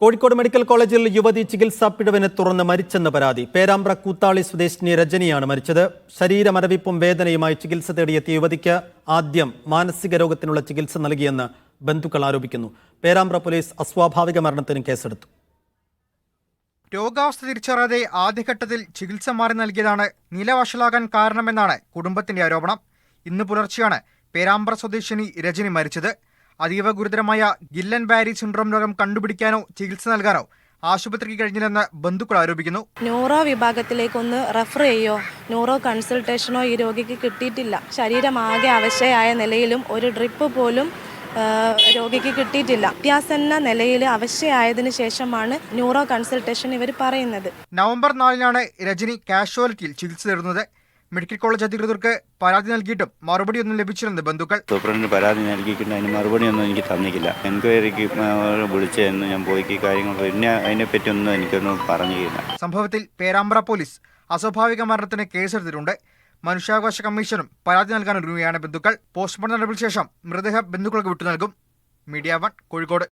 Kozhikode medical കോളേജിൽ യുവതി ചികിത്സാ പിഴവിനെ തുടർന്ന് മരിച്ചെന്ന് പരാതി. പേരാമ്പ്ര കൂത്താളി സ്വദേശിനി രജനിയാണ് മരിച്ചത്. ശരീരമരവിപ്പും വേദനയുമായി ചികിത്സ തേടിയെത്തിയ യുവതിക്ക് ആദ്യം മാനസിക രോഗത്തിനുള്ള ചികിത്സ നൽകിയെന്ന് ബന്ധുക്കൾ ആരോപിക്കുന്നു. പേരാമ്പ്ര പോലീസ് അസ്വാഭാവിക മരണത്തിന് കേസെടുത്തു. രോഗാവസ്ഥ തിരിച്ചറിയാതെ ആദ്യഘട്ടത്തിൽ ചികിത്സ മാറി നൽകിയതാണ് നില വഷളാകാൻ കാരണമെന്നാണ് കുടുംബത്തിന്റെ ആരോപണം. ഇന്ന് പുലർച്ചെയാണ് പേരാമ്പ്ര സ്വദേശിനി രജനി മരിച്ചത്. അതീവ ഗുരുതരമായ ഗില്ലൻ ബാരി സിൻഡ്രോം രോഗം കണ്ടുപിടിക്കാനോ ചികിത്സ നൽകാനോ ആശുപത്രിക്ക് കഴിഞ്ഞില്ലെന്ന് ബന്ധുക്കൾ ആരോപിക്കുന്നു. ന്യൂറോ വിഭാഗത്തിലേക്കൊന്ന് റെഫർ ചെയ്യോ ന്യൂറോ കൺസൾട്ടേഷനോ ഈ രോഗിക്ക് കിട്ടിയിട്ടില്ല. ശരീരമാകെ അവശയായ നിലയിലും ഒരു ഡ്രിപ്പ് പോലും രോഗിക്ക് കിട്ടിയിട്ടില്ല. അത്യാസന്ന നിലയിൽ അവശയായതിനു ശേഷമാണ് ന്യൂറോ കൺസൾട്ടേഷൻ ഇവർ പറയുന്നത്. നവംബർ 4-നാണ് രജനി കാഷ്വാലിറ്റിയിൽ ചികിത്സ തേടുന്നത്. മെഡിക്കൽ കോളേജ് അധികൃതർക്ക് പരാതി നൽകിയിട്ടും മറുപടിയൊന്നും ലഭിച്ചില്ലെന്ന് ബന്ധുക്കൾ. സൂപ്രണ്ടിന് പരാതി നൽകിയിട്ട് അതിന് മറുപടിയൊന്നും എനിക്ക് തന്നിട്ടില്ല. എൻക്വയറിക്ക് വിളിച്ചെന്ന് ഞാൻ പോയി കാര്യങ്ങൾ പിന്നെ അതിനെപ്പറ്റി ഒന്നും എനിക്കൊന്നും പറഞ്ഞില്ല. സംഭവത്തിൽ പേരാമ്പ്ര പോലീസ് അസ്വാഭാവിക മരണത്തിന് കേസെടുത്തിട്ടുണ്ട്. മനുഷ്യാവകാശ കമ്മീഷനും പരാതി നൽകാനൊരുങ്ങുകയാണ് ബന്ധുക്കൾ. പോസ്റ്റ്മോർട്ടം നടപടിക്ക് ശേഷം മൃതദേഹം ബന്ധുക്കൾക്ക് വിട്ടു നൽകും. മീഡിയ 1 കോഴിക്കോട്.